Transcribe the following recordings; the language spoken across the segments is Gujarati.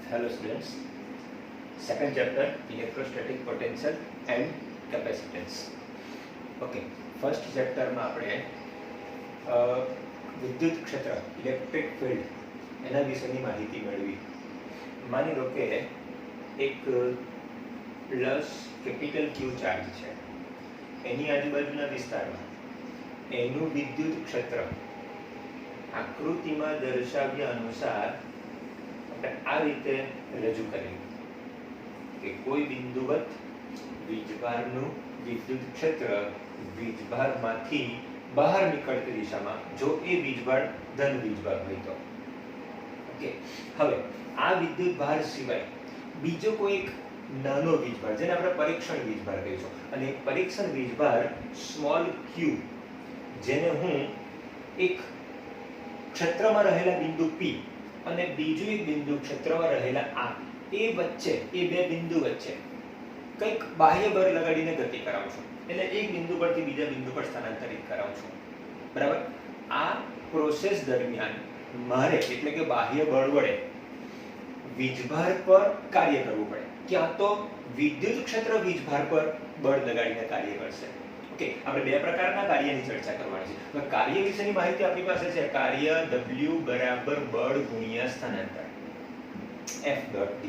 Hello students, second chapter electrostatic potential and capacitance. Okay, first chapter માં આપણે વિદ્યુત ક્ષેત્ર ઇલેક્ટ્રિક ફિલ્ડ એના વિશેની માહિતી મેળવી. માની લો કે એક પ્લસ કેપિટલ ક્યુ ચાર્જ છે, એની આજુબાજુના વિસ્તારમાં એનું વિદ્યુત ક્ષેત્ર આકૃતિમાં દર્શાવ્યા અનુસાર આ રીતે રજૂ કરેલું કે કોઈ બિંદુવત વીજભારનું વિદ્યુત ક્ષેત્ર વીજભારમાંથી બહાર નીકળતી દિશામાં, જો એ વીજભાર ધન વીજભાર હોય તો. ઓકે, હવે આ વિદ્યુત ભાર સિવાય બીજો કોઈ એક નાનો વીજભાર, જેને આપણે પરીક્ષણ વીજભાર કહીશું, અને પરીક્ષણ વીજભાર સ્મોલ ક્યુ, જેને હું એક ક્ષેત્રમાં રહેલા બિંદુ P અને બીજું એક બિંદુ ક્ષેત્રમાં રહેલા આ, એ વચ્ચે, એ બે બિંદુ વચ્ચે કંઈક બાહ્ય બળ લગાડીને ગતિ કરાવું છું. એટલે એક બિંદુ પરથી બીજા બિંદુ પર સ્થાનાંતરિત કરાવું છું. બરાબર? આ પ્રોસેસ દરમિયાન મારે, એટલે કે બાહ્ય બળ વડે વીજભાર પર કાર્ય કરવું પડે. ક્યાં તો વિદ્યુત ક્ષેત્ર વીજભાર પર બળ લગાડીને કાર્ય કરશે. ઓકે, આપણે બે પ્રકારના કાર્યની ચર્ચા કરવાની છે. હવે કાર્ય વિશેની માહિતી આપણી પાસે છે. કાર્ય W બરાબર બળ ગુણ્યા સ્થાનાંતર, F ડોટ D.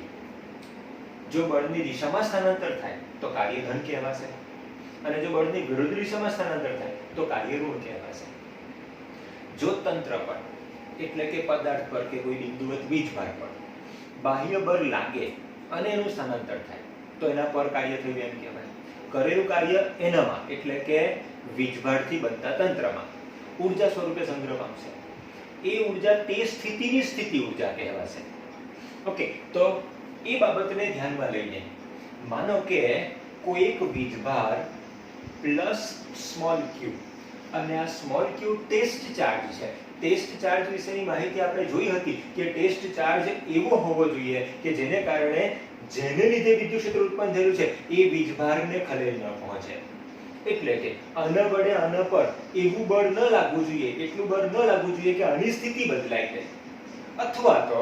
જો બળની દિશામાં સ્થાનાંતર થાય તો કાર્ય ધન કહેવાશે, અને જો બળની વિરુદ્ધ દિશામાં સ્થાનાંતર થાય તો કાર્ય ઋણ કહેવાશે. જો તંત્ર પર, એટલે કે પદાર્થ પર કે કોઈ બિંદુવત વીજભાર પર બાહ્ય બળ લાગે અને એનું સ્થાનાંતર થાય તો એના પર કાર્ય થયું એમ કહેવાય. કરેલું કાર્ય એનામાં, એટલે કે વીજભારથી બનતા તંત્રમાં ઊર્જા સ્વરૂપે સંગ્રહ પામશે. એ ઊર્જા તે સ્થિતિની સ્થિતિ ઊર્જા કહેવાશે. ઓકે, તો એ બાબતને ધ્યાનમાં લઈને માનો કે કોઈ એક વીજભાર પ્લસ સ્મોલ ક્યુ, અને આ સ્મોલ ક્યુ ટેસ્ટ ચાર્જ છે. ટેસ્ટ ચાર્જ વિશેની માહિતી આપણે જોઈ હતી કે ટેસ્ટ ચાર્જ એવો હોવો જોઈએ કે જેને કારણે, જેને લીધે વિદ્યુત ક્ષેત્ર ઉત્પન્ન થયેલું છે એ વીજભારને ખલેલ ન પહોંચે. એટલે કે આના વડે આના પર એવું બળ ન લાગવું જોઈએ, એટલું બળ ન લાગવું જોઈએ કે આની સ્થિતિ બદલાઈ જાય, અથવા તો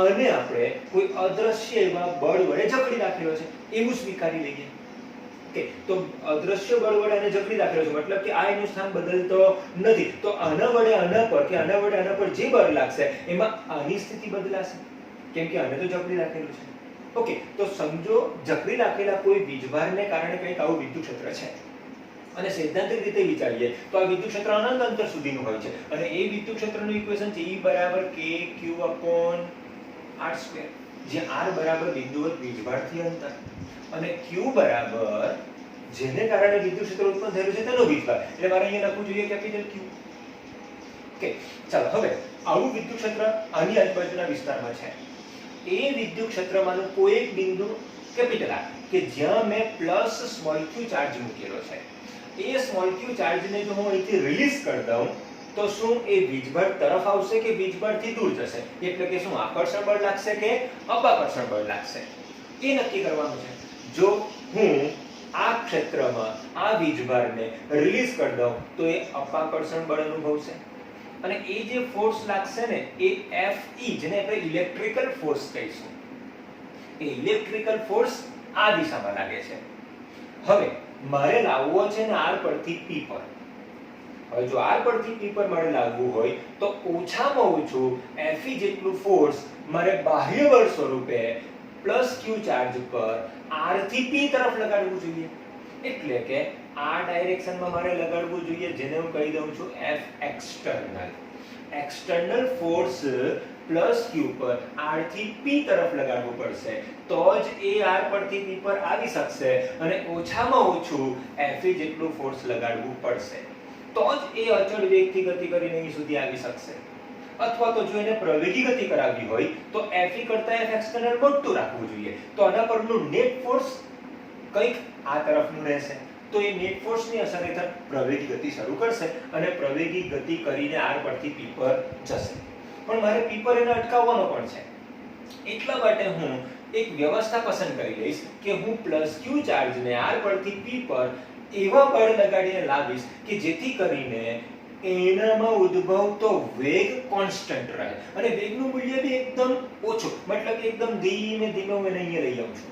આને આપણે કોઈ અદ્રશ્ય એવા બળ વડે જકડી રાખેલો છે એવું સ્વીકારી લઈએ. કે તો અદ્રશ્ય બળ વડે આને જકડી રાખેલો છે, મતલબ કે આ એનું સ્થાન બદલતો નથી, તો આના વડે આના પર કે આના વડે આના પર જે બળ લાગશે એમાં આની સ્થિતિ બદલાશે, કેમ કે આને તો જકડી રાખેલું છે. ઓકે, તો સમજો જકડી રાખેલા કોઈ વીજભારને કારણે કંઈક આવું વિદ્યુત ક્ષેત્ર છે, અને સૈદ્ધાંતિક રીતે વિચારીએ તો આ વિદ્યુત ક્ષેત્ર અનંત અંતર સુધીનું હોય છે, અને એ વિદ્યુત ક્ષેત્રનું ઇક્વેશન છે E બરાબર kq/r², જ્યાં r બરાબર બિંદુવત વીજભારથી અંતર અને q બરાબર જેને કારણે વિદ્યુત ક્ષેત્ર ઉત્પન્ન થયેલું છે તેનો વીજભાર. એટલે મારે અહીંયા લખવું જોઈએ કેપિટલ Q. ઓકે, ચાલો હવે આવું વિદ્યુત ક્ષેત્ર આની આજુબાજુના વિસ્તારમાં છે. એ વિદ્યુત ક્ષેત્રમાંનું કોઈ એક બિંદુ કેપિટલ R કે જ્યાં મેં પ્લસ સ્મોલ q ચાર્જ મૂકેલો છે, એ સ્મોલ q ચાર્જને જો હું અહીંથી રિલીઝ કરી દઉં તો શું એ વીજભાર તરફ આવશે કે વીજભારથી દૂર જશે? એટલે કે શું આકર્ષણ બળ લાગશે કે અપાકર્ષણ બળ લાગશે, એ નક્કી કરવાનું છે. જો હું આ ક્ષેત્રમાં આ વીજભારને રિલીઝ કરી દઉં તો એ અપાકર્ષણ બળ અનુભવશે, અને એ જે ફોર્સ લાગશે ને એ Fe, જેને આપણે ઇલેક્ટ્રિકલ ફોર્સ કહીશું, એ ઇલેક્ટ્રિકલ ફોર્સ આ દિશામાં લાગે છે. હવે મારે લાવવો છે ને r પરથી p પર. હવે જો r પરથી p પર મારે લાવવું હોય તો ઓછામાં ઓછું Fe જેટલું ફોર્સ મારે બાહ્ય બળ સ્વરૂપે પ્લસ q ચાર્જ પર r થી p તરફ લગાડવું જોઈએ. એટલે કે આ ડાયરેક્શનમાં મારે લગાડવું જોઈએ, જેને હું કહી દઉં છું F external. External force plus q પર r થી p તરફ લગાડવું પડશે, તો જ એ r પરથી p પર આવી શકશે, અને ઓછામાં ઓછું Fe જેટલું ફોર્સ લગાડવું પડશે, તો જ એ અચળ વેગથી ગતિ કરીને અહીં સુધી આવી શકશે. અથવા તો જો એને પ્રવેગી ગતિ કરાવવી હોય તો Fe કરતા F એક્સટર્નલ મોટું રાખવું જોઈએ, તો આના પરનું નેટ ફોર્સ કંઈક આ તરફનું રહેશે, તો એ નેટ ફોર્સની અસર હેઠળ પ્રવેગી ગતિ શરૂ કરશે, અને પ્રવેગી ગતિ કરીને r પરથી p પર જશે. પણ મારે p પર એને અટકાવવાનો પણ છે, એટલા માટે હું એક વ્યવસ્થા પસંદ કરી લઈશ કે હું પ્લસ q ચાર્જને r પરથી p પર એવા બળ લગાડીને લાવીશ કે જેથી કરીને એનામાં ઉદ્ભવતો વેગ કોન્સ્ટન્ટ રહે અને વેગનું મૂલ્ય બી એકદમ ઓછું, મતલબ કે એકદમ ધીમે ધીમે હું એને અહીંયા લઈ આવું છું,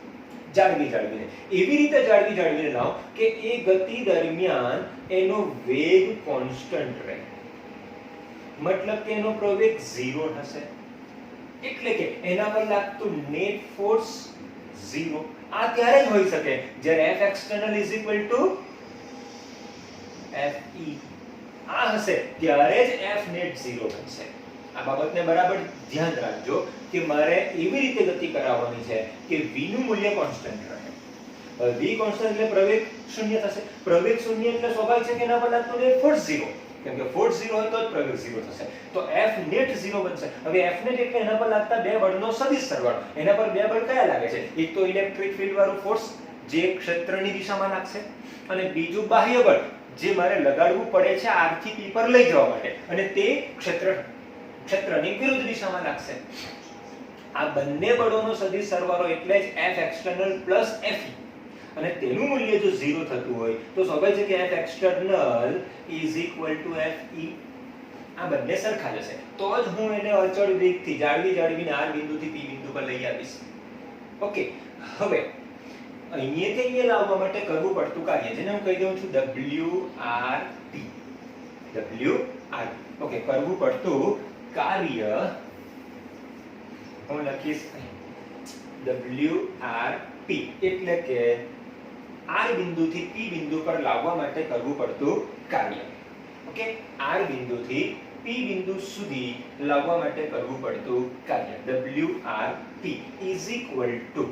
જાળવીને એવી રીતે જાળવીને લાવ કે એ ગતિ દરમિયાન એનો વેગ કોન્સ્ટન્ટ રહે, મતલબ કે એનો પ્રવેગ 0 થશે, એટલે કે એના પર લાગતું નેટ ફોર્સ 0. આ ત્યારે જ હોઈ શકે જ્યારે F external is equal to Fe. આ હશે ત્યારે જ F net 0 બનશે. આ બાબતને બરાબર ધ્યાન રાખજો કે મારે એવી રીતે ગતિ કરાવવાની છે કે v નું મૂલ્ય કોન્સ્ટન્ટ રહે. v કોન્સ્ટન્ટ એટલે પ્રવેગ શૂન્ય થશે. પ્રવેગ શૂન્ય એટલે સ્વાભાવિક છે કે એના પર લાગતું નેટ ફોર્સ 0, કેમ કે ફોર્સ 0 હોય તો જ પ્રવેગ 0 થશે. તો F net 0 બનશે. હવે F net એટલે એના પર લાગતા બે બળનો સદિશ સરવાળો. એના પર બે બળ કયા લાગે છે? એક તો ઇલેક્ટ્રિક ફિલ્ડ વાળું ફોર્સ જે ક્ષેત્રની દિશામાં લાગશે, અને બીજું બાહ્ય બળ જે મારે લગાડવું પડે છે R થી P પર લઈ જવા માટે, અને તે ક્ષેત્રની વિરુદ્ધ દિશામાં લાગશે. આ બંને બળોનો સદિશ સરવાળો એટલે જ F external plus Fe, અને તેનું મૂલ્ય જો 0 થતું હોય તો સ્વાભાવિક છે કે F external is equal to Fe. આ બંને સરખા જશે તો જ હું એને અચળ વેગથી જાળવીને R બિંદુથી P બિંદુ પર લઈ આવીશ. ઓકે, હવે અહીંયાથી અહીંયા લાવવા માટે કરવું પડતું કાર્ય જેને હું કહી દઉં છું WRT. ઓકે, કરવું પડતું કાર્ય હું લખીશ WRT એટલે કે R બિંદુથી P બિંદુ પર લાવવા માટે કરવું પડતું કાર્ય. ઓકે, R બિંદુથી P બિંદુ સુધી લાવવા માટે કરવું પડતું કાર્ય WRT is equal to,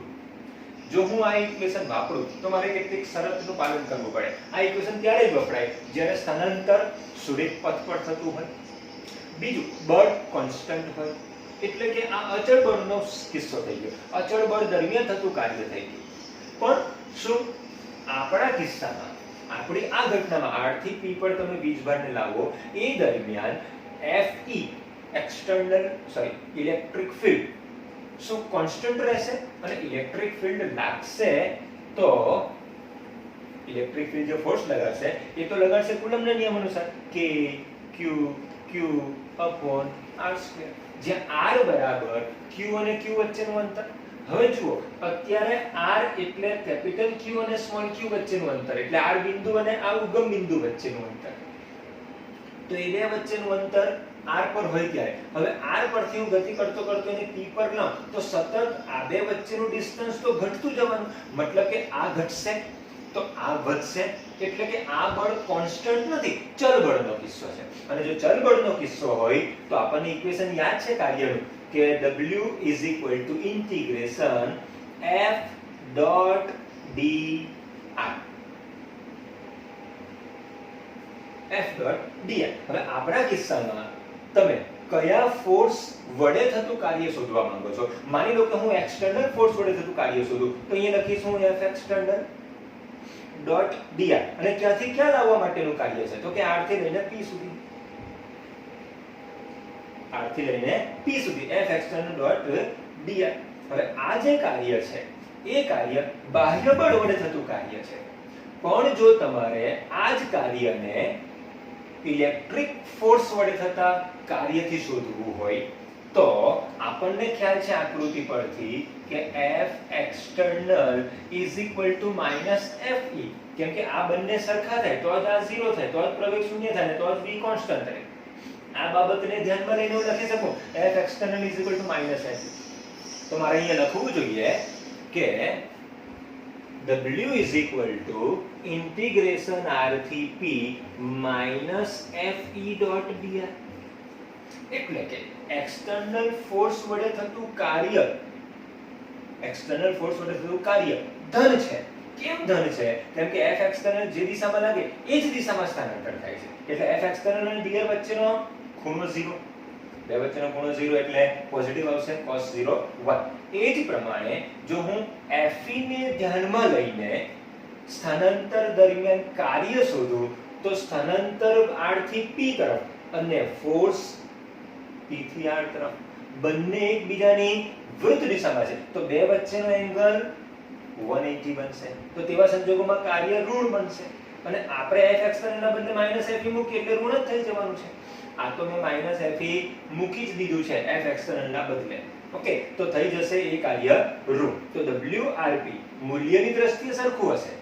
જો હું આ ઇક્વેશન વાપરું તો મારે કેટલીક શરતનું પાલન કરવું પડે. આ ઇક્વેશન ત્યારે જ વપરાય જ્યારે સ્થાનાંતર સુરેખ પથ પર થતું હોય, બીજું બળ કોન્સ્ટન્ટ હોય, એટલે કે આ અચળ બળનો કિસ્સો થઈ ગયો, અચળ બળ દરમિયાન થતું કાર્ય થઈ ગયું. પણ શું આપણા કિસ્સામાં, આપણી આ ઘટનામાં R થી P પર તમે વીજભારને લાવો એ દરમિયાન Fe ઇલેક્ટ્રિક ફિલ્ડ શું કોન્સ્ટન્ટ રહેશે? અને ઇલેક્ટ્રિક ફિલ્ડ લાગશે તો ઇલેક્ટ્રિક ફિલ્ડ જે ફોર્સ લગાડશે એ તો લગાડશે કુલમ્બના નિયમ અનુસાર K Q r², જ્યાં R બરાબર Q અને Q વચ્ચેનું અંતર. હવે જુઓ, અત્યારે R એટલે કેપિટલ Q અને સ્મોલ q વચ્ચેનું અંતર, એટલે R બિંદુ અને આ ઉગમ બિંદુ વચ્ચેનું અંતર. તો એ બે વચ્ચેનું અંતર R પર હોય ત્યારે હવે R પરથી હું ગતિ કરતો એને P પર લાવ તો સતત આ બે વચ્ચેનું ડિસ્ટન્સ તો ઘટતું જવાનું, મતલબ કે આ ઘટશે તો આ વધશે, એટલે કે આ બળ કોન્સ્ટન્ટ નથી, ચલ બળનો કિસ્સો છે. અને જો ચલ બળનો કિસ્સો હોય તો આપણને ઇક્વેશન યાદ છે કાર્યનું કે W is equal to integration F dot dr. હવે આપણા કિસ્સામાં તમે કયા ફોર્સ વડે થતું કાર્ય શોધવા માંગો છો? માની લો કે હું એક્સટર્નલ ફોર્સ વડે થતું કાર્ય શોધું તો અહીંયા લખીશું F external dot dr, અને ક્યાંથી ક્યાં લાવવા માટેનું કાર્ય છે તો કે R થી લઈને P સુધી, F external dot dr. હવે આ જે કાર્ય છે એ કાર્ય બાહ્ય બળ વડે થતું કાર્ય છે, પણ જો તમારે આ જ કાર્યને ઇલેક્ટ્રિક ફોર્સ વડે થતા કાર્યથી શોધવું હોય તો આપણને ખ્યાલ છે આકૃતિ પરથી કે F external is equal to -Fe, કેમ કે આ બંને સરખા થાય તો જ આ 0 થાય, તો જ પ્રવેગ શૂન્ય થાય, તો જ v કોન્સ્ટન્ટ થાય. આ બાબતને ધ્યાનમાં લઈને હું લખી શકું F external is equal to -Fe. તો મારે અહીંયા લખવું જોઈએ કે W is equal to integration R થી P minus Fe dot dr. એટલે કે એક્સટર્નલ ફોર્સ વડે થતું કાર્ય ધન છે. કેમ ધન છે? કેમ કે F external જે દિશામાં લાગે એ જ દિશામાં સ્થાનાંતર થાય છે, એટલે F external અને dr વચ્ચેનો ખૂણો 0, બે વચ્ચેનો ખૂણો 0 એટલે પોઝિટિવ આવશે cos 0 1. એ જ પ્રમાણે જો હું Fe ને ધ્યાનમાં લઈને સ્થાનાંતર દરમિયાન કાર્ય શોધું તો સ્થાનાંતર R થી P તરફ અને ફોર્સ P થી R તરફ બંને એકબીજાની વિરુદ્ધ દિશામાં છે, તો બે વચ્ચેનો એંગલ 180 બનશે. તો તેવા સંજોગોમાં કાર્ય ઋણ બનશે. અને આપણે f external ના બદલે -fe મૂકી એટલે ઋણ જ થઈ જવાનું છે. આ તો મેં -fe મૂકી જ દીધું છે f external ના બદલે. ઓકે, તો થઈ જશે એ કાર્ય ઋણ. તો WRP મૂલ્યની દ્રષ્ટિએ સરખું હશે,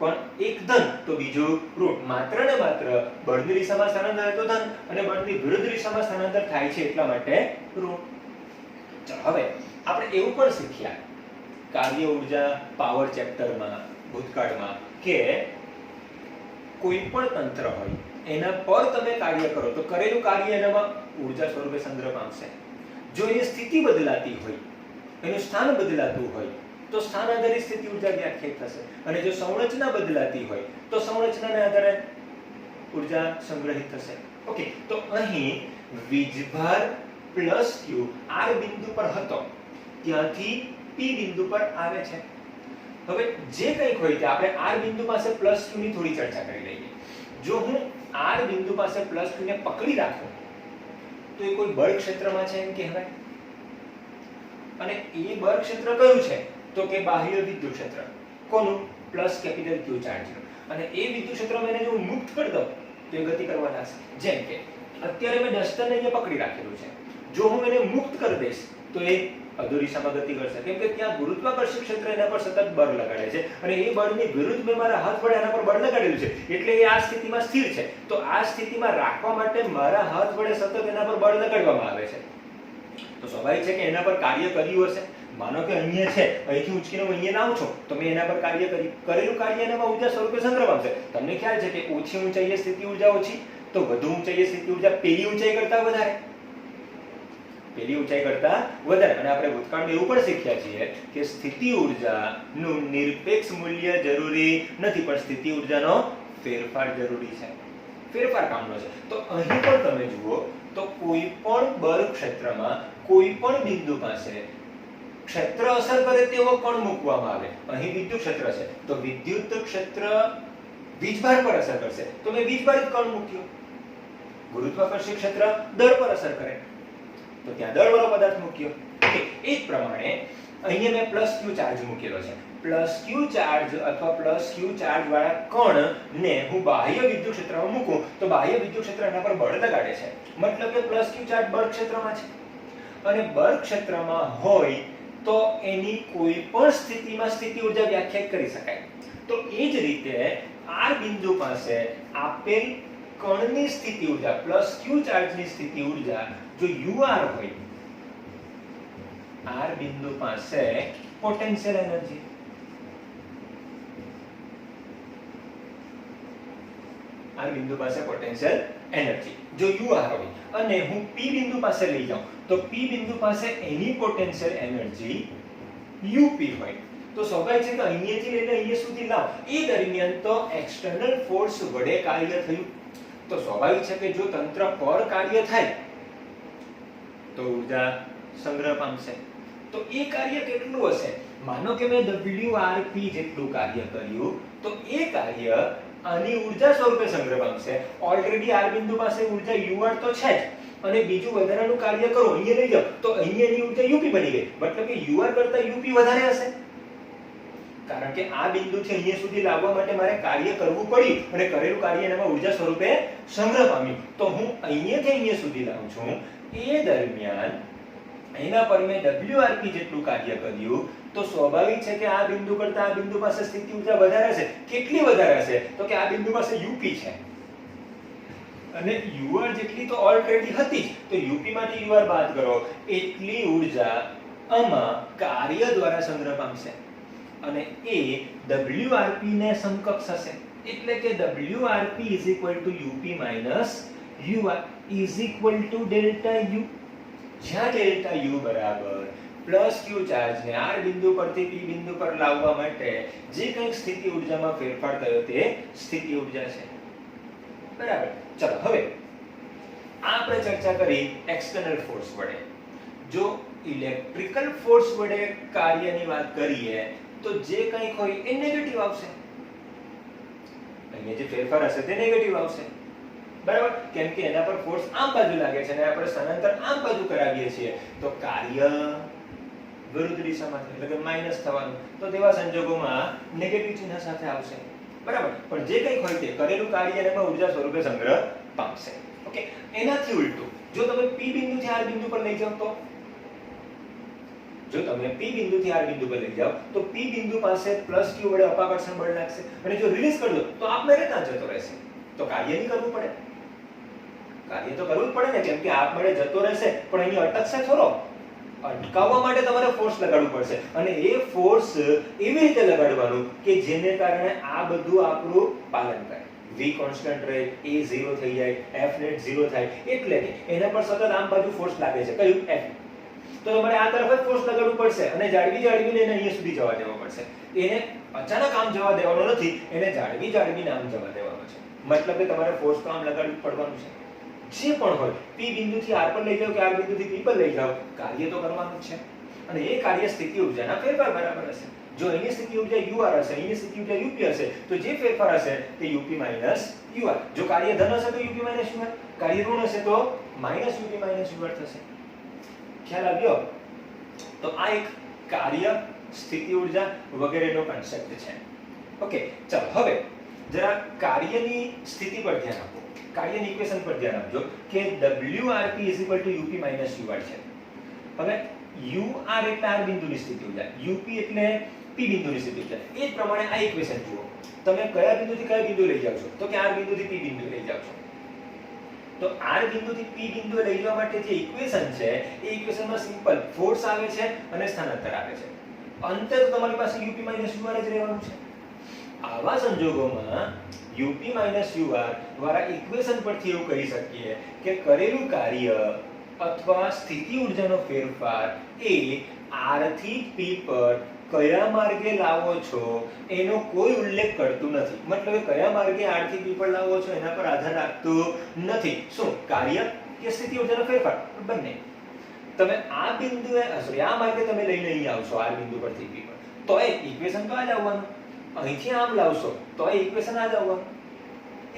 પણ એક ધન તો બીજું ઋણ. માત્ર ને માત્ર બળની દિશામાં સ્થાનાંતર તો ધન અને બળની વિરુદ્ધ દિશામાં સ્થાનાંતર થાય છે એટલા માટે ઋણ. ચાલો હવે આપણે એવું પણ શીખ્યા કાર્ય ઊર્જા પાવર ચેપ્ટરમાં ભૂતકાળમાં કે કોઈ પણ તંત્ર હોય એના પર તમે કાર્ય કરો તો કરેલું કાર્ય એનામાં ઊર્જા સ્વરૂપે સંગ્રહ પામશે. જો એની સ્થિતિ બદલાતી હોય, એનું સ્થાન બદલાતું હોય તો સ્થાન આધારિત સ્થિતિ ઊર્જા વ્યાખ્યાયિત થશે, અને જો સંરચના બદલાતી હોય તો સંરચનાના આધારે ઊર્જા સંગ્રહિત થશે. ઓકે, તો અહીં વીજભાર પ્લસ q r બિંદુ પર હતો ત્યાંથી p બિંદુ પર આવે છે. હવે જે કંઈક હોય તે આપણે r બિંદુ પાસે પ્લસ q ની થોડી ચર્ચા કરી લઈએ. જો હું r બિંદુ પાસે પ્લસ q ને પકડી રાખું તો એ કોઈ બળ ક્ષેત્રમાં છે એમ કહેવાય. અને એ બળ ક્ષેત્ર કયું છે? તો કે બાહ્ય વિદ્યુત ક્ષેત્ર. કોનું? Plus capital Q charge. અને એ વિદ્યુત ક્ષેત્રમાં એને જો મુક્ત કરી દઉં તો એ ગતિ કરવા લાગશે. જેમ કે અત્યારે મેં ડસ્ટરને અહીંયા પકડી રાખેલું છે, જો હું એને મુક્ત કરી દઈશ તો એ અધોદિશામાં ગતિ કરશે, કેમ કે ત્યાં ગુરુત્વાકર્ષણ ક્ષેત્ર એના પર સતત બળ લગાડે છે અને એ બળની વિરુદ્ધ મેં મારા હાથ વડે એના પર બળ લગાડેલું છે, એટલે એ આ સ્થિતિમાં સ્થિર છે. તો આ સ્થિતિમાં રાખવા માટે મારા હાથ વડે સતત એના પર બળ લગાડવામાં આવે છે. તો સ્વાભાવિક છે કે એના પર કાર્ય કર્યું હશે. માનો કે અહીંયા છે, અહીંથી ઉચકીને હું અહીંયા લાવું છું તો મેં એના પર કાર્ય કરેલું કાર્ય એનામાં ઊર્જા સ્વરૂપે સંગ્રહ પામશે. તમને ખ્યાલ છે કે ઓછી ઊંચાઈએ સ્થિતિ ઊર્જા ઓછી, તો વધુ ઊંચાઈએ સ્થિતિ ઊર્જા પેલી ઊંચાઈ કરતા વધારે. પેલી ઊંચાઈ કરતા વધારે. અને આપણે ભૂતકાળમાં એવું પણ શીખ્યા છીએ કે સ્થિતિ ઊર્જાનું નિરપેક્ષ મૂલ્ય જરૂરી નથી, પણ સ્થિતિ ઊર્જાનો ફેરફાર જરૂરી છે. ફેરફાર કામનો છે. તો અહીં પણ તમે જુઓ તો કોઈ પણ બળ ક્ષેત્રમાં કોઈ પણ બિંદુ પાસે ક્ષેત્ર અસર કરે તેવો કણ મૂકવામાં આવે. અહીં વિદ્યુત ક્ષેત્ર છે તો વિદ્યુત ક્ષેત્ર વીજભાર પર અસર કરશે તો મેં વીજભારિત કણ મૂક્યો. ગુરુત્વાકર્ષણ ક્ષેત્ર દળ પર અસર કરે તો ત્યાં દળવાળો પદાર્થ મૂક્યો. એ જ પ્રમાણે અહીંયા મેં પ્લસ q ચાર્જ મૂકેલો છે. પ્લસ q ચાર્જ અથવા પ્લસ q ચાર્જ વાળા કણને હું બાહ્ય વિદ્યુત ક્ષેત્રમાં મૂકું તો બાહ્ય વિદ્યુત ક્ષેત્ર એના પર બળ લગાડે છે. મતલબ કે પ્લસ q ચાર્જ બળ ક્ષેત્રમાં છે, અને બળ ક્ષેત્રમાં હોય તો એની કોઈ પણ સ્થિતિમાં સ્થિતિ ઊર્જા વ્યાખ્યાયિત કરી શકાય. તો એ જ રીતે r બિંદુ પાસે આપેલ કણની સ્થિતિ ઊર્જા પ્લસ q ચાર્જની સ્થિતિ ઊર્જા જો ur હોય, r બિંદુ પાસે પોટેન્શિયલ એનર્જી, r બિંદુ પાસે પોટેન્શિયલ એનર્જી જો ur હોય અને હું p બિંદુ પાસે લઈ જાઉં તો p બિંદુ પાસે એની પોટેન્શિયલ એનર્જી up હોય, તો સ્વાભાવિક છે કે અહીંયાથી લઈને અહીંયા સુધી લાવ એ દરમિયાન તો એક્સટર્નલ ફોર્સ વડે કાર્ય થયું. તો સ્વાભાવિક છે કે જો તંત્ર પર કાર્ય થાય તો ઊર્જા સંગ્રહ પામશે. તો એ કાર્ય કેટલું હશે? માનો કે મેં WRP જેટલું કાર્ય કર્યું તો એ કાર્ય આની ઊર્જા સ્વરૂપે સંગ્રહ પામશે. ઓલરેડી r બિંદુ પાસે ઊર્જા ur તો છે જ, અને બીજું વધારાનું કાર્ય કરો અહીંયા લઈ જાઓ તો અહીંયાની ઊર્જા up બની ગઈ. મતલબ કે ur કરતા up વધારે હશે, કારણ કે આ બિંદુથી અહીંયા સુધી લાવવા માટે મારે કાર્ય કરવું પડ્યું અને કરેલું કાર્ય એનામાં ઊર્જા સ્વરૂપે સંગ્રહ પામ્યું. તો હું અહીંયાથી અહીંયા સુધી લાવું છું, એ દરમિયાન એના પર મેં WRP જેટલું કાર્ય કર્યું તો સ્વાભાવિક છે કે આ બિંદુ કરતા આ બિંદુ પાસે સ્થિતિ ઊર્જા વધારે હશે. કેટલી વધારે હશે? તો કે આ બિંદુ પાસે up છે અને ur જેટલી તો ઓલરેડી હતી જ, તો up માંથી ur બાદ કરો એટલી ઊર્જા આમાં કાર્ય દ્વારા સંગ્રહ પામશે અને એ WRP ને સમકક્ષ હશે. એટલે કે WRP up - ur delta u, જ્યાં delta u બરાબર પ્લસ q ચાર્જને r બિંદુ પરથી p બિંદુ પર લાવવા માટે જે કંઈક સ્થિતિ ઊર્જામાં ફેરફાર થયો તે સ્થિતિ ઊર્જા છે. બરાબર. ચલો હવે આપણે ચર્ચા કરી એક્સટર્નલ ફોર્સ વડે. જો ઇલેક્ટ્રિકલ ફોર્સ વડે કાર્યની વાત કરીએ તો જે કંઈક હોય એ નેગેટિવ આવશે. અહીંયા જે ફેરફાર હશે તે નેગેટિવ આવશે. બરાબર, કેમ કે એના પર ફોર્સ આમ બાજુ લાગે છે અને આપણે સ્થાનાંતર આમ બાજુ કરાવીએ છીએ તો કાર્ય વિરુદ્ધ દિશામાં એટલે કે માઈનસ થવાનું, તો તેવા સંજોગોમાં નેગેટિવ ચિહ્ન સાથે આવશે. બરાબર, પણ જે કંઈક હોય તે કરેલું કાર્ય એમાં ઉર્જા સ્વરૂપે સંગ્રહ પામશે. ઓકે, એનાથી ઉલટું જો તમે P બિંદુથી R બિંદુ પર લઈ જાઓ તો, જો તમે P બિંદુથી R બિંદુ પર લઈ જાઓ તો P બિંદુ પાસે પ્લસ Q વડે અપાકર્ષણ બળ લાગશે અને જો રિલીઝ કરી દો તો આપમેળે ત્યાં જતો રહેશે. તો કાર્ય નહીં કરવું પડે? કાર્ય તો કરવું જ પડે ને, કેમ કે આપમેળે જતો રહેશે પણ અહીં અટકશે થોડો. અટકાવવા માટે તમારે ફોર્સ લગાડવું પડશે અને એ ફોર્સ એવી રીતે લગાડવાનું કે જેને કારણે આ બધું આપણું પાલન કરે. v કોન્સ્ટન્ટ રહે, a 0 થઈ જાય, f net 0 થાય, એટલે કે એના પર સતત આમ બાજુ ફોર્સ લાગે છે. કયું? f. તો તમારે આ તરફ જ ફોર્સ લગાડવું પડશે અને જાળવીને એને અહીંયા સુધી જવા દેવો પડશે. એને અચાનક આમ જવા દેવાનો નથી, એને જાળવીને આમ જવા દેવાનો છે. મતલબ કે તમારે ફોર્સ તો આમ લગાડવું પડવાનું છે. જે પણ હોય, P બિંદુથી R પર લઈ જાઓ કે R બિંદુથી P પર લઈ જાઓ, કાર્ય તો કરવાનું જ છે અને એ કાર્ય સ્થિતિ ઊર્જાના ફેરફાર બરાબર હશે. જો એની સ્થિતિ ઊર્જા UR હશે, એની સ્થિતિ ઊર્જા UP હશે, તો જે ફેરફાર હશે તે UP - UR. જો કાર્ય ધન હશે તો UP - UR, કાર્ય ઋણ હશે તો -UP - UR થશે. ખ્યાલ આવ્યો? તો આ એક કાર્ય, સ્થિતિ ઊર્જા વગેરેનો કોન્સેપ્ટ છે. ઓકે, ચાલો હવે જરા કાર્યની સ્થિતિ પર ધ્યાન આપો. કાર્યની ઇક્વેશન પર ધ્યાન આપજો કે WRP UP - UR છે. હવે UR એટલે R બિંદુની સ્થિતિ ઊર્જા, UP એટલે P બિંદુની સ્થિતિ ઊર્જા. એ જ પ્રમાણે આ ઇક્વેશન જુઓ. તમે કયા બિંદુથી કયા બિંદુ લઈ જાવ છો? તો કે R બિંદુથી P બિંદુ લઈ જાવ છો. તો R બિંદુથી P બિંદુ લઈ જવા માટે જે ઇક્વેશન છે એ ઇક્વેશનમાં સિમ્પલ ફોર્સ આવે છે અને સ્થાનાંતર આવે છે. અંતે તો તમારી પાસે UP - UR જ રહેવાનું છે. આવા સંજોગોમાં UP - UR દ્વારા ઇક્વેશન પરથી એવું કહી શકીએ કે કરેલું કાર્ય અથવા સ્થિતિ ઊર્જાનો ફેરફાર એ R થી P પર કયા માર્ગે લાવો છો એનો કોઈ ઉલ્લેખ કરતું નથી. મતલબ કયા માર્ગે R થી P પર લાવો છો એના પર આધાર રાખતું નથી. શું? કાર્ય કે સ્થિતિ ઊર્જાનો ફેરફાર? બંને. તમે આ બિંદુએ આ માર્ગે તમે લઈને અહીં આવશો R બિંદુ પરથી P પર, તો એ ઇક્વેશન તો આ જ આવવાનું. અહીંથી આમ લાવશો તો એ ઇક્વેશન આ જ આવવાનું.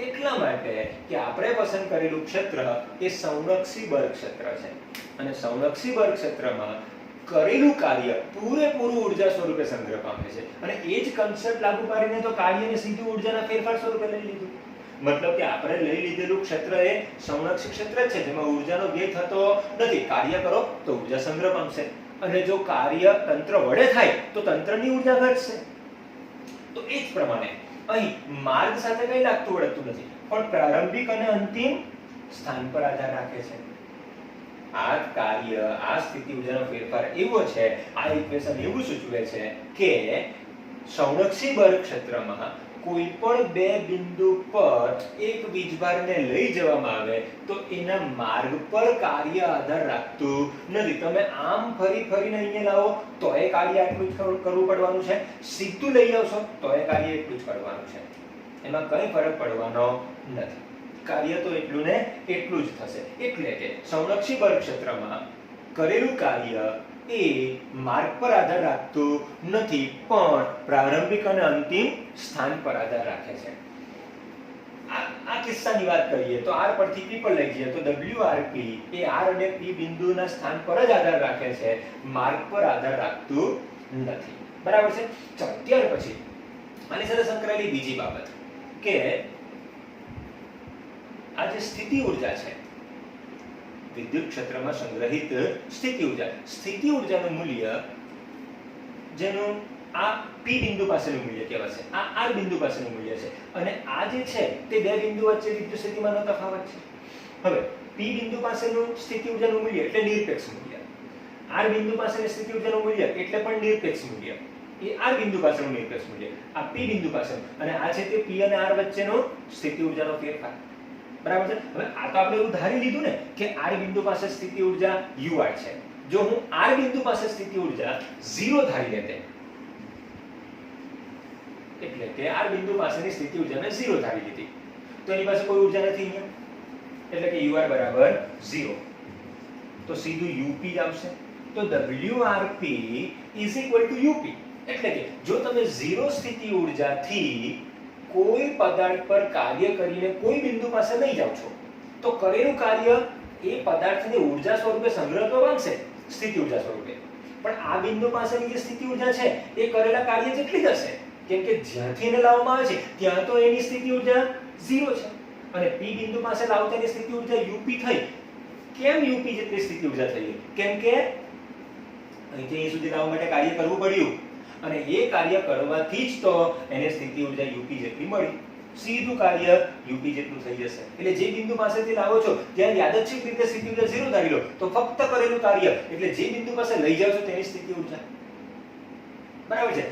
એટલા માટે કે આપણે પસંદ કરેલું ક્ષેત્ર એ સંરક્ષી બળ ક્ષેત્ર છે અને સંરક્ષી બળ ક્ષેત્રમાં કરેલું કાર્ય પૂરેપૂરું ઊર્જા સ્વરૂપે સંગ્રહ પામે છે અને એ જ કન્સેપ્ટ લાગુ પાડીને તો કાર્યને સીધું ઊર્જાના ફેરફાર સ્વરૂપે લઈ લીધું. મતલબ કે આપણે લઈ લીધેલું ક્ષેત્ર એ સંરક્ષી ક્ષેત્ર જ છે જેમાં ઊર્જાનો વ્યય થતો નથી. કાર્ય કરો તો ઊર્જા સંગ્રહ પામશે અને જો કાર્ય તંત્ર વડે થાય તો તંત્રની ઊર્જા ઘટશે. તો એ જ પ્રમાણે અહીં માર્ગ સાથે કંઈ લાગતું વળગતું નથી પણ પ્રારંભિક અને અંતિમ સ્થાન પર આધાર રાખે છે. આ કાર્ય, આ સ્થિતિ ઊર્જાનો ફેરફાર એવો છે, આ ઇક્વેશન એવું સૂચવે છે કે સંરક્ષી બળ ક્ષેત્રમાં કોઈ પણ બે બિંદુ પર એક વીજભારને લઈ જવામાં આવે તો એના માર્ગ પર કાર્ય આધાર રાખતું નથી. તમે આમ ફરીને અહીંયા લાવો તો એ કાર્ય આટલું જ કરવું પડવાનું છે, સીધું લઈ આવશો તો એ કાર્ય એટલું જ કરવાનું છે. એમાં કંઈ ફરક પડવાનો નથી. કાર્ય તો એટલું ને એટલું જ થશે. એટલે કે સંરક્ષી બળ ક્ષેત્રમાં કરેલું કાર્ય એ માર્ગ પર આધાર રાખતું નથી પણ પ્રારંભિક અને અંતિમ સ્થાન પર આધાર રાખે છે. આ કિસ્સાની વાત કરીએ તો R પરથી P પર લઈ જઈએ તો WRP એ R અને P બિંદુના સ્થાન પર જ આધાર રાખે છે, માર્ગ પર આધાર રાખતું નથી. બરાબર છે? ચાલો ત્યાર પછી આની સાથે સંકળાયેલી બીજી બાબત કે આ જે સ્થિતિ ઊર્જા છે, વિદ્યુત ક્ષેત્રમાં સંગ્રહિત સ્થિતિ ઊર્જાનું મૂલ્ય જેનું આ P બિંદુ પાસેનું મૂલ્ય કહેવાશે, આ R બિંદુ પાસેનું મૂલ્ય છે અને આ જે છે તે બે બિંદુ વચ્ચે વિદ્યુત સ્થિતિમાનનો તફાવત છે. હવે P બિંદુ પાસેનું સ્થિતિ ઊર્જાનું મૂલ્ય એટલે નિરપેક્ષ મૂલ્ય, R બિંદુ પાસેની સ્થિતિ ઊર્જાનું મૂલ્ય એટલે પણ નિરપેક્ષ મૂલ્ય. એ R બિંદુ પાસેનું નિરપેક્ષ મૂલ્ય, આ P બિંદુ પાસેનું અને આ છે તે P અને R વચ્ચેનો સ્થિતિ ઊર્જાનો ફેરફાર. બરાબર છે? હવે આ તો આપણે એવું ધારી લીધું ને કે R બિંદુ પાસે સ્થિતિ ઊર્જા UR છે. જો હું R બિંદુ પાસે સ્થિતિ ઊર્જા 0 ધારી લેતે, એટલે કે R બિંદુ પાસેની સ્થિતિ ઊર્જાને 0 ધારી લીધી તો એની પાસે કોઈ ઊર્જા નથી અહીંયા, એટલે કે UR બરાબર 0. તો સીધું UP જ આવશે. તો WRP UP. એટલે કે જો તમે 0 સ્થિતિ ઊર્જાથી કોઈ પદાર્થ પર કાર્ય કરીને કોઈ બિંદુ પાસે લઈ જાવ છો તો કરેલું કાર્ય એ પદાર્થને ઊર્જા સ્વરૂપે સંગ્રહ તો પામશે, સ્થિતિ ઊર્જા સ્વરૂપે, પણ આ બિંદુ પાસેની જે સ્થિતિ ઊર્જા છે એ કરેલા કાર્ય જેટલી જ હશે. કેમ કે જ્યાંથી એને લાવવામાં આવે છે ત્યાં તો એની સ્થિતિ ઉર્જા 0 છે અને P બિંદુ પાસે લાવતા એની સ્થિતિ ઉર્જા UP થઈ. કેમ UP જેટલી સ્થિતિ ઉર્જા થઈ? કેમ કે અહીંથી અહીં સુધી લાવવા માટે કાર્ય કરવું પડ્યું અને એ કાર્ય કરવાથી જ તો એને સ્થિતિ ઉર્જા UP જેટલી મળી. સીધું કાર્ય UP જેટલું થઈ જશે. એટલે જે બિંદુ પાસેથી લાવો છો ત્યાં યાદચ્છિક રીતે સ્થિતિ ઉર્જા 0 ધારી લો તો ફક્ત કરેલું કાર્ય એટલે જે બિંદુ પાસે લઈ જાવ છો તેની સ્થિતિ ઉર્જા. બરાબર છે.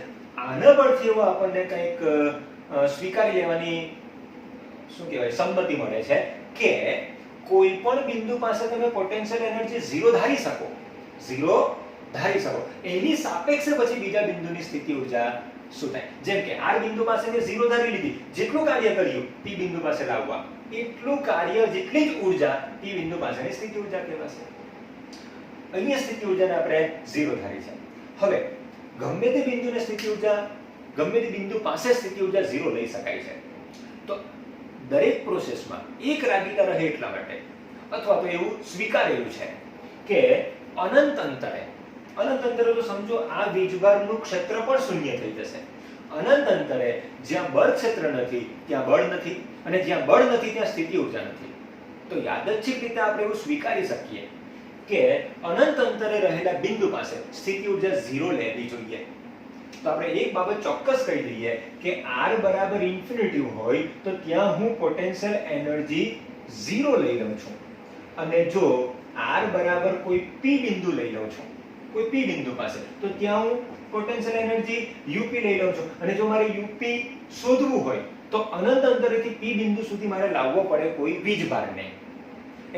આના પરથી એવો આપણને કંઈક સ્વીકારી લેવાની શું કહેવાય સંમતિ મળે છે કે કોઈ પણ બિંદુ પાસે તમે પોટેન્શિયલ એનર્જી 0 ધારી શકો. 0 ધારી શકો. એની સાપેક્ષે પછી બીજા બિંદુની સ્થિતિ ઉર્જા શું થાય? જેમ કે R બિંદુ પાસે મેં 0 ધારી લીધી. જેટલું કાર્ય કર્યું P બિંદુ પાસે લાવવા એટલું કાર્ય જેટલી જ ઉર્જા P બિંદુ પાસેની સ્થિતિ ઉર્જા કહેવાશે. અહીંયા સ્થિતિ ઉર્જાને આપણે 0 ધારી છે. હવે ગમે તે બિંદુને સ્થિતિ ઉર્જા ગમે તે બિંદુ પાસે સ્થિતિ ઉર્જા 0 લઈ શકાય છે. તો દરેક પ્રોસેસમાં એક રાગીતા રહે એટલા માટે અથવા તો એવું સ્વીકારેલું છે કે અનંત અંતરે તો સમજો આ વીજભારનું ક્ષેત્રફળ શૂન્ય થઈ જશે. અનંત અંતરે જ્યાં બળ ક્ષેત્ર નથી ત્યાં બળ નથી અને જ્યાં બળ નથી ત્યાં સ્થિતિ ઉર્જા નથી. તો યાદચ્છિક રીતે આપણે એવું સ્વીકારી શકીએ કે અનંત અંતરે રહેલા બિંદુ પાસે સ્થિતિ ઉર્જા 0 લેવી જોઈએ. તો આપણે એક બાબત ચોક્કસ કહી દઈએ કે r બરાબર ઇન્ફિનિટી હોય તો ત્યાં હું પોટેન્શિયલ એનર્જી 0 લઈ લઉં છું અને જો r બરાબર કોઈ p બિંદુ લઈ લઉં છું કોઈ p બિંદુ પાસે તો ત્યાં હું પોટેન્શિયલ એનર્જી UP લઈ લઉં છું અને જો મારે UP શોધવું હોય તો અનંત અંતરેથી p બિંદુ સુધી મારે લાવવો પડે કોઈ વીજભારને.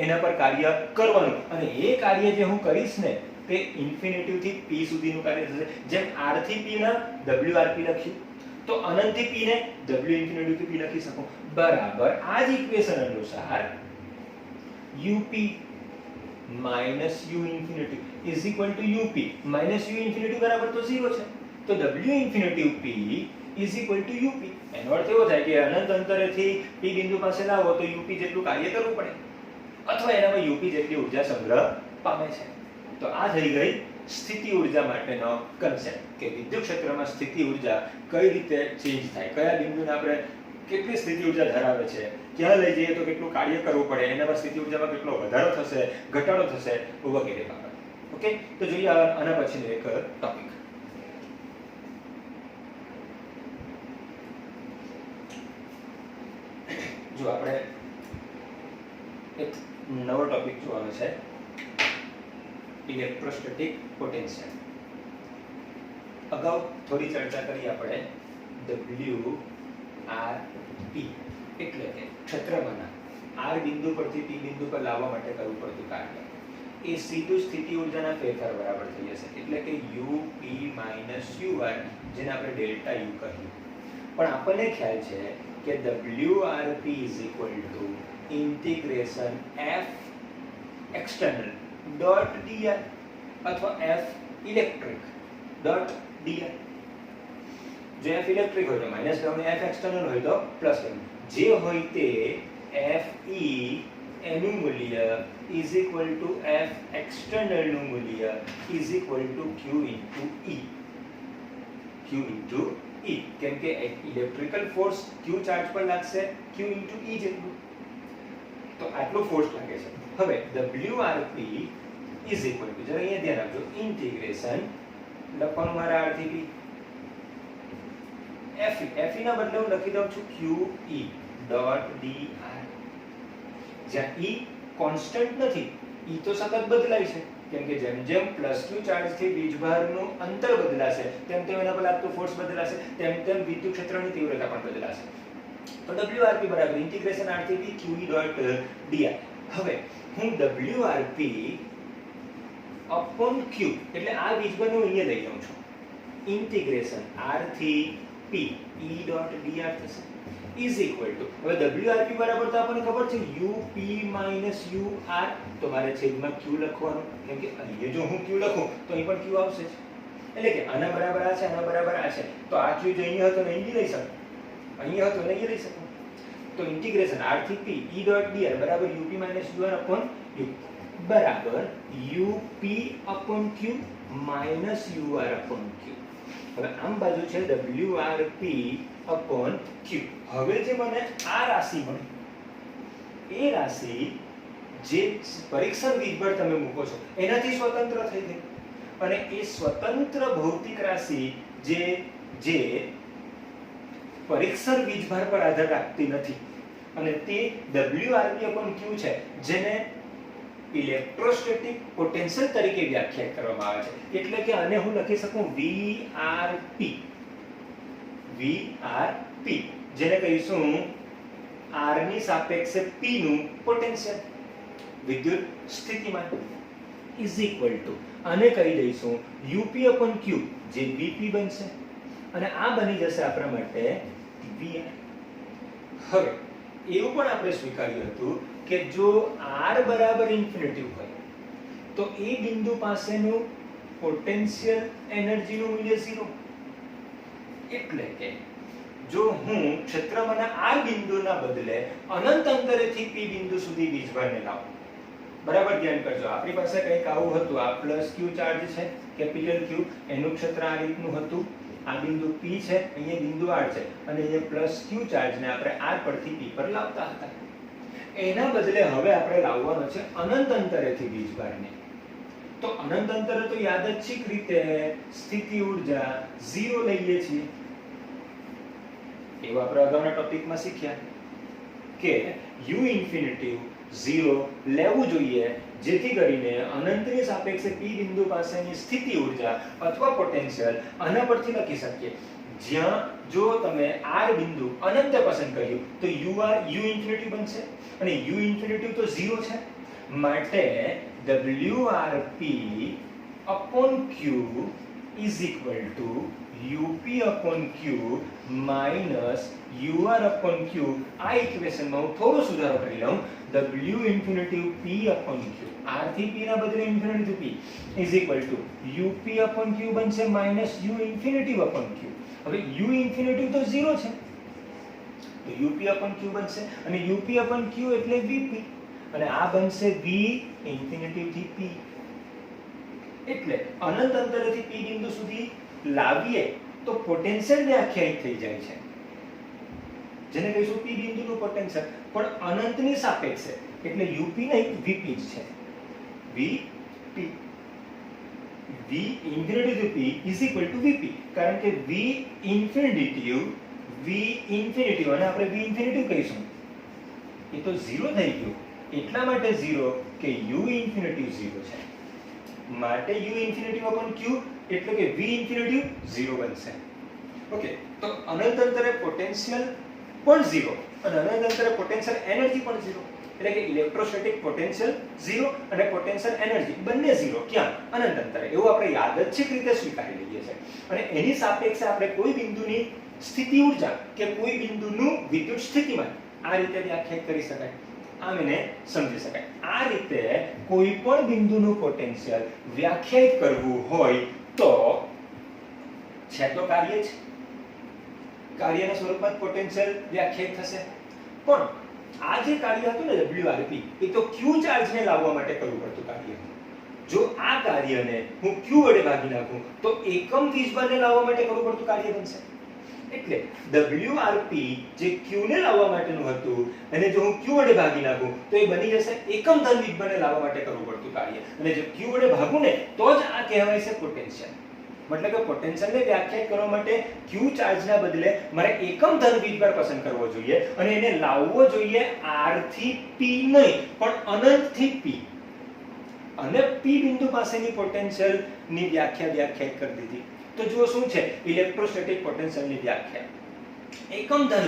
એના પર કાર્ય કરવાનું અને એ કાર્ય જે હું કરીશ ને તે ઇન્ફિનિટી થી p સુધીનું કાર્ય થશે. જેમ r થી p ના WRP લખ્યું તો અનંત થી p ને W ઇન્ફિનિટી થી p લખી શકો. બરાબર આ જ ઇક્વેશન અનુસાર UP minus u infinity is equal to UP minus u infinity બરાબર તો 0 છે. તો W infinity P is equal to UP. એનો અર્થ એવો થાય કે અનંત અંતરેથી P બિંદુ પાસે લાવો તો UP જેટલું કાર્ય કરવું પડે અથવા એનામાં UP જેટલી ઉર્જા સંગ્રહ પામે છે. તો આ થઈ ગઈ સ્થિતિ ઉર્જા માટેનો કન્સેપ્ટ કે વિદ્યુત ક્ષેત્રમાં સ્થિતિ ઉર્જા કઈ રીતે ચેન્જ થાય, કયા બિંદુને આપણે કેટલી સ્થિતિ ઉર્જા ધરાવે છે, ક્યાં લઈ જઈએ તો કેટલું કાર્ય કરવું પડે, એનામાં સ્થિતિ ઉર્જામાં કેટલો વધારો થશે, ઘટાડો થશે વગેરે બાબત. ઓકે, તો જોઈએ આના પછીનો એક ટોપિક. જો આપણે એક નવો ટોપિક જોવાનો છે, ઇલેક્ટ્રોસ્ટેટિક પોટેન્શિયલ. અગાઉ થોડી ચર્ચા કરી આપણે WRP એટલે કે ક્ષેત્રમાંના R બિંદુ પરથી P બિંદુ પર લાવવા માટે કરવું પડતું કાર્ય એ સીધું સ્થિતિ ઉર્જાના ફેરફાર બરાબર થઈ જશે, એટલે કે UP UR જેને આપણે ડેલ્ટા U કહ્યું. પણ આપણને ખ્યાલ છે કે WRP integration F external dot dr અથવા F electric dot dr. જો F electric હોય તો માઈનસ લેવાનું, F external હોય તો પ્લસ લેવાનું. જે હોય તે FE એનું મૂલ્ય is equal to F external નું મૂલ્ય is equal to Q into E. Q into E કેમ કે ઇલેક્ટ્રિકલ ફોર્સ Q ચાર્જ પર લાગશે Q into E જેટલું, તો આટલો ફોર્સ લાગે છે. હવે WRP is equal to, જરા અહીંયા ધ્યાન આપજો, ઇન્ટિગ્રેશન લખવાનું મારા R થી P, FE ના બદલે હું લખી દઉં છું QE dot dr. જ્યાં E કોન્સ્ટન્ટ નથી, E તો સતત બદલાય છે કેમ કે જેમ જેમ પ્લસ Q ચાર્જ થી વીજભારનું અંતર બદલાશે તેમ તેમ એના પર લાગતો ફોર્સ બદલાશે, તેમ તેમ વિદ્યુત ક્ષેત્રની તીવ્રતા પણ બદલાશે. તો WRP બરાબર ઇન્ટિગ્રેશન R થી P QE dot dr. હવે હું WRP upon Q એટલે આ વીજભારનું અહીંયા લઈ લઉં છું, ઇન્ટિગ્રેશન R થી P E dot dr થશે is equal to, હવે WRP બરાબર તો આપણને ખબર છે UP minus UR, તો મારે છેદમાં Q લખવાનું કેમ કે અહીંયા જો હું Q લખું તો અહીં પણ Q આવશે જ, એટલે કે આના બરાબર આ છે, આના બરાબર આ છે, તો આ Q જો અહીંયા હતો ને અહીં લઈ શકું, અહીંયા હતો ને અહીં લઈ શકું. તો ઇન્ટિગ્રેશન R થી P E dot dr બરાબર UP minus UR upon U બરાબર UP upon Q minus UR upon Q. હવે આમ બાજુ છે WRP upon Q. હવે જે મને આ રાશિ મળી એ રાશિ જે પરીક્ષણ વીજબળ તમે મૂકો છો એનાથી સ્વતંત્ર થઈ ગઈ અને એ સ્વતંત્ર ભૌતિક રાશિ જે પરીક્ષણ વીજભાર પર આધાર રાખતી નથી અને તે WRP upon Q છે જેને ઇલેક્ટ્રોસ્ટેટિક પોટેન્શિયલ તરીકે વ્યાખ્યાયિત કરવામાં આવે છે એટલે કે આને હું લખી શકું VRP જેને કહીશું R ની સાપેક્ષે P નું પોટેન્શિયલ વિદ્યુત સ્થિતિમાન ઇઝ ઇક્વલ ટુ આને કહી દઈશું UP upon Q જે BP બનશે અને આ બની જશે આપણા માટે VR. હવે એવું પણ આપણે સ્વીકાર્યું હતું કે જો R બરાબર ઇન્ફિનિટી હોય તો એ બિંદુ પાસેનું પોટેન્શિયલ એનર્જીનું મૂલ્ય 0 એટલે કે જો હું ક્ષેત્રમાંના R બિંદુના બદલે અનંત અંતરેથી P બિંદુ સુધી વીજભારને લાવું. બરાબર ધ્યાન કરજો આપણી પાસે કંઈક આવું હતું આ પ્લસ Q ચાર્જ છે કેપિટલ Q એનું ક્ષેત્ર આ રીતનું હતું આ બિંદુ P છે અહીંયા બિંદુ R છે અને અહીંયા પ્લસ Q ચાર્જને આપણે R પરથી P પર લાવતા હતા એના બદલે હવે આપણે લાવવાનો છે અનંત અંતરેથી વીજભારને તો અનંત અંતરે તો યાદચ્છિક રીતે સ્થિતિ ઊર્જા 0 લઈએ છીએ એવું આપણે અગાઉના ટોપિકમાં શીખ્યા કે U ઇન્ફિનિટી 0 લેવું જોઈએ જેથી કરીને અનંતની સાપેક્ષે P બિંદુ પાસેની સ્થિતિ ઊર્જા અથવા પોટેન્શિયલ આના પરથી લખી શકીએ જ્યાં જો તમે R બિંદુ અનંત પસંદ કર્યું તો U ઇન્ફિનિટી બનશે અને U ઇન્ફિનિટી તો 0 છે માટે WRP upon Q is equal to UP upon Q minus UR upon Q. આ ઇક્વેશનમાં હું થોડો સુધારો કરી લઉં W infinity P upon Q R થી P ના બદલે infinity P is equal to UP upon Q બનશે minus U infinity upon Q. હવે U infinity તો 0 છે તો UP upon Q બનશે અને UP upon Q એટલે VP અને આ બનશે V infinity થી P એટલે અનંત અંતરેથી P બિંદુ સુધી લાવીએ તો પોટેન્શિયલ વ્યાખ્યાયિત થઈ જાય છે જેને કહીશું P બિંદુનું પોટેન્શિયલ પણ અનંતની સાપેક્ષે એટલે UP નહીં VP જ છે VP V infinity to P is equal to VP કારણ કે V infinitive અને આપણે V infinitive કહીશું એ તો 0 થઈ ગયું એટલા માટે 0 કે U infinitive 0 છે માટે U infinitive upon Q એટલે કે V infinitive 0 બનશે ઓકે તો અનંત અંતરે પોટેન્શિયલ પણ 0 અને અનંત અંતરે પોટેન્શિયલ એનર્જી પણ 0 એટલે કે ઇલેક્ટ્રોસ્ટેટિક પોટેન્શિયલ 0 અને પોટેન્શિયલ એનર્જી બંને 0 ક્યાં અનંત અંતરે એવું આપણે યાદચ્છિક રીતે સ્વીકારી લઈએ છીએ અને એની સાપેક્ષે આપણે કોઈ બિંદુની સ્થિતિ ઊર્જા કે કોઈ બિંદુનું વિદ્યુત સ્થિતિમાન આ રીતે વ્યાખ્યાયિત કરી શકાય આમ એને સમજી શકાય આ રીતે કોઈ પણ બિંદુનું પોટેન્શિયલ વ્યાખ્યાયિત કરવું હોય તો છે તો કાર્ય જ કાર્યના સ્વરૂપમાં પોટેન્શિયલ વ્યાખ્યાયિત થશે પણ આ જે કાર્ય હતું ને WRP એ તો Q ચાર્જને લાવવા માટે કરવું પડતું કાર્ય જો આ કાર્યને હું Q વડે ભાગી નાખું તો એકમ વીજભારને લાવવા માટે કરવું પડતું કાર્ય બનશે એટલે WRP જે Q ને લાવવા માટેનું હતું અને જો હું Q વડે ભાગી નાખું તો એ બની જશે એકમ ધન વીજભારને લાવવા માટે કરવું પડતું કાર્ય અને જો Q વડે ભાગું ને તો જ આ કહેવાય છે પોટેન્શિયલ मतलब કે પોટેન્શિયલને વ્યાખ્યાયિત કરવા માટે Q ચાર્જના બદલે મારે એકમ ધન વીજભાર પસંદ કરવો જોઈએ અને એને લાવવો જોઈએ R થી P નહીં પણ અનંત થી P અને P બિંદુ પાસેની પોટેન્શિયલ ની વ્યાખ્યાયિત કરી દીધી તો જુઓ શું છે ઇલેક્ટ્રોસ્ટેટિક પોટેન્શિયલ ની વ્યાખ્યા એકમ ધન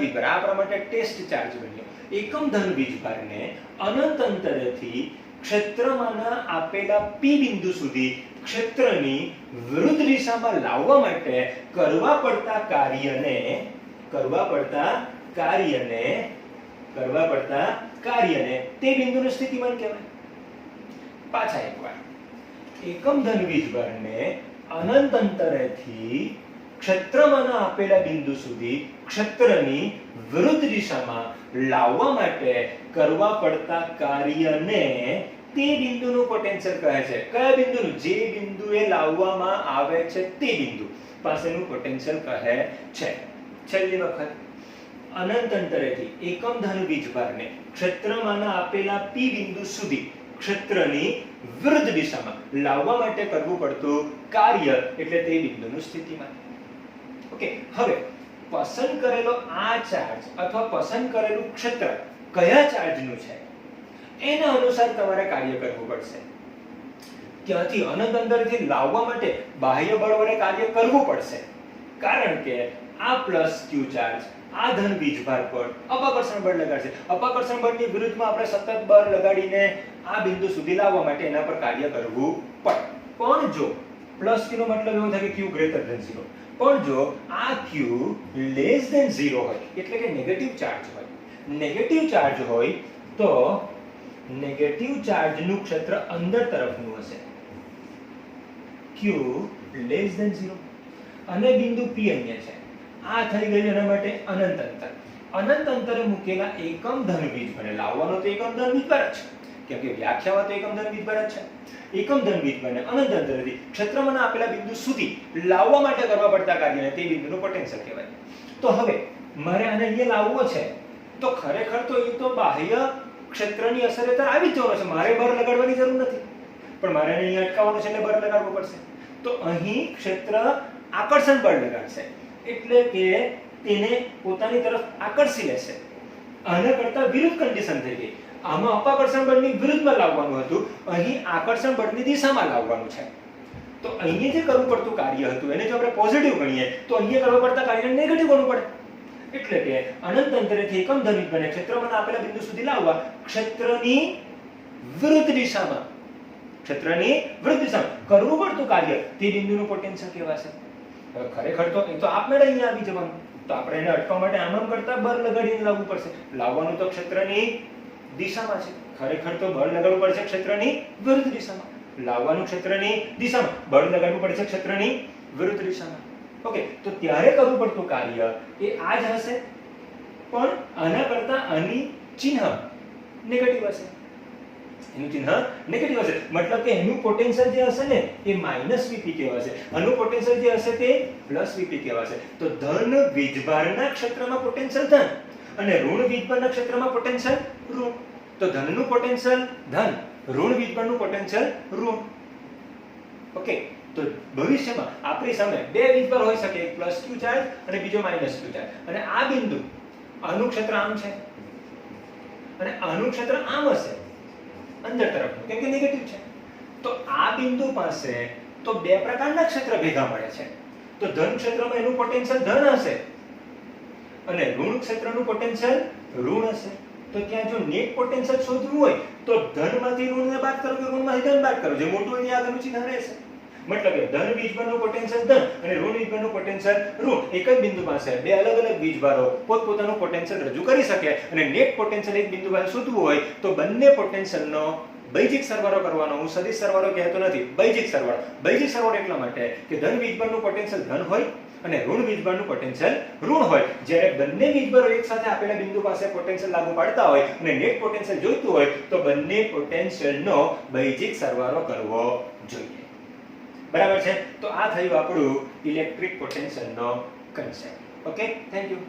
વીજભાર આ પ્રમાણે ટેસ્ટ ચાર્જ બન્યો એકમ ધન વીજભારને અનંત અંતરેથી ક્ષેત્રમાંના આપેલા P બિંદુ સુધી ક્ષેત્રની વિરુદ્ધ દિશામાં લાવવા માટે કરવા પડતા કાર્યને તે બિંદુનું સ્થિતિમાન કહેવાય પાછા એકવાર એકમ ધન વીજભારને અનંત અંતરેથી ક્ષેત્રમાંના આપેલા બિંદુ સુધી ક્ષેત્રની વિરુદ્ધ દિશામાં લાવવા માટે કરવા પડતા કાર્યને P તે બિંદુનું પોટેન્શિયલ કહે છે. કયા બિંદુનું? જે બિંદુએ લાવવામાં આવે છે તે બિંદુ પાસેનું પોટેન્શિયલ કહે છે. છેલ્લી વખત, અનંત અંતરેથી એકમ ધન વીજભારને ક્ષેત્રમાંના આપેલા P બિંદુ સુધી ક્ષેત્રની વિરુદ્ધ દિશામાં લાવવા માટે કરવું પડતું કાર્ય એટલે તે બિંદુનું સ્થિતિમાન. ઓકે, હવે પસંદ કરેલો આ ચાર્જ અથવા પસંદ કરેલું ક્ષેત્ર કયા ચાર્જનું છે એના અનુસાર તમારે કાર્ય કરવું પડશે. ત્યાંથી અનંત અંતરથી લાવવા માટે બાહ્ય બળ વડે કાર્ય કરવું પડશે, કારણ કે આ પ્લસ ક્યુ ચાર્જ આ ધન વીજભાર પર અપાકર્ષણ બળ લગાડશે. અપાકર્ષણ બળની વિરુદ્ધમાં આપણે સતત બળ લગાડીને આ બિંદુ સુધી લાવવા માટે એના પર કાર્ય કરવું પડે. પણ જો પ્લસ q નો મતલબ એવો થાય કે q ગ્રેટર ધેન 0, પણ જો આ q લેસ ધેન 0 હોય એટલે કે નેગેટિવ ચાર્જ હોય, નેગેટિવ ચાર્જ હોય તો નેગેટિવ ચાર્જનું ક્ષેત્ર અંદર તરફનું હશે, q લેસ ધેન 0, અને બિંદુ p અહીંયા છે. આ થઈ ગયું એના માટે અનંત અંતર. અનંત અંતરે મૂકેલા એકમ ધન વીજભારને લાવવાનો તો એકમ ધન વીજભાર જ છે, કેમ કે વ્યાખ્યામાં તો એકમ ધન વીજભાર જ છે. એકમ ધન વીજભારને અનંત અંતરેથી ક્ષેત્રમાં આપેલા બિંદુ સુધી લાવવા માટે કરવા પડતા કાર્યને તે બિંદુનું પોટેન્શિયલ કહેવાય. તો હવે મારે આને અહીંયા લાવવો છે તો ખરેખર તો એ તો બાહ્ય ક્ષેત્રની અસર હેઠળ આવી જ જવાનો છે, મારે બળ લગાડવાની જરૂર નથી, પણ મારે આને અહીંયા અટકાવવાનું છે એટલે બળ લગાડવું પડશે. તો અહીં ક્ષેત્ર આકર્ષણ બળ લગાડશે એટલે કે તેને પોતાની તરફ આકર્ષી લેશે. આના કરતા વિરુદ્ધ કન્ડિશન થઈ ગઈ. આમાં અપાકર્ષણ બળની વિરુદ્ધમાં લાવવાનું હતું, અહીં આકર્ષણ બળની દિશામાં લાવવાનું છે. તો અહીંયા જે કરવું પડતું કાર્ય હતું એને જો આપણે પોઝિટિવ ગણીએ તો અહીંયા કરવા પડતા કાર્યને નેગેટિવ ગણવું પડે. એટલે કે અનંત અંતરેથી એકમ ધન વીજભારને ક્ષેત્રમાં આપેલા બિંદુ સુધી લાવવા ક્ષેત્રની વિરુદ્ધ દિશામાં કરવું પડતું કાર્ય તે બિંદુનું પોટેન્શિયલ કહેવાશે. ખરેખર તો એ તો આપમેળે અહીંયા આવી જવાનું, તો આપણે એને અટકાવવા માટે આમ કરતા બળ લગાડીને લાવવું પડશે. લાવવાનું તો ક્ષેત્રની દિશામાં છે, ખરેખર તો બળ લગાડવું પડશે ક્ષેત્રની વિરુદ્ધ દિશામાં. લાવવાનું ક્ષેત્રની દિશામાં, બળ લગાડવું પડશે ક્ષેત્રની વિરુદ્ધ દિશામાં. ઓકે, તો ત્યારે કરવું પડતું કાર્ય એ આ જ હશે, પણ આના કરતા આની ચિહ્ન નેગેટિવ હશે. એનું ચિહ્ન નેગેટિવ હશે, મતલબ કે એનું પોટેન્શિયલ જે હશે ને એ -Vp કહેવાશે, આનું પોટેન્શિયલ જે હશે તે +Vp કહેવાશે. તો ધન વીજભારના ક્ષેત્રમાં પોટેન્શિયલ ધન અને ઋણ વીજભારના ક્ષેત્રમાં પોટેન્શિયલ ઋણ. તો ધનનું પોટેન્શિયલ ધન, ઋણ વીજભારનું પોટેન્શિયલ ઋણ. ઓકે, તો ભવિષ્યમાં આપણી સામે બે વીજભાર હોઈ શકે, એક +q ચાર્જ અને બીજો -q ચાર્જ, અને આ બિંદુ આનું ક્ષેત્ર આમ છે અને આનું ક્ષેત્ર આમ હશે અંદર તરફનું, કેમ કે નેગેટિવ છે. તો આ બિંદુ પાસે તો બે પ્રકારના ક્ષેત્ર ભેગા મળે છે. તો ધન ક્ષેત્રમાં એનું પોટેન્શિયલ ધન હશે અને ઋણ ક્ષેત્રનું પોટેન્શિયલ ઋણ હશે. તો ત્યાં જો નેટ પોટેન્શિયલ શોધવું હોય તો ધનમાંથી ઋણને બાદ કરો કે ઋણમાંથી ધન બાદ કરો, જે મોટું હોય ત્યાં આગળનું ચિહ્ન રહેશે. મતલબ કે ધન વીજભારનું પોટેન્શિયલ ધન અને ઋણ વીજભારનું પોટેન્શિયલ ઋણ. એક જ બિંદુ પાસે બે અલગ અલગ વીજભારો પોતપોતાનું પોટેન્શિયલ રજૂ કરી શકે અને નેટ પોટેન્શિયલ એક બિંદુ પાસે શોધવું હોય તો બંને પોટેન્શિયલનો બૈજિક સરવાળો કરવાનો. હું સદિશ સરવાળો કહેતો નથી, બૈજિક સરવાળો. બૈજિક સરવાળો એટલા માટે કે ધન વીજભારનું પોટેન્શિયલ ધન હોય અને ઋણ વીજભારનું પોટેન્શિયલ ઋણ હોય. જ્યારે બંને વીજભારો એકસાથે આપેલા બિંદુ પાસે પોટેન્શિયલ લાગુ પાડતા હોય અને નેટ પોટેન્શિયલ જોઈતું હોય તો બંને પોટેન્શિયલનો બૈજિક સરવાળો કરવો જોઈએ. બરાબર છે? તો આ થયું આપણું ઇલેક્ટ્રિક પોટેન્શિયલનો કન્સેપ્ટ. Okay, thank you.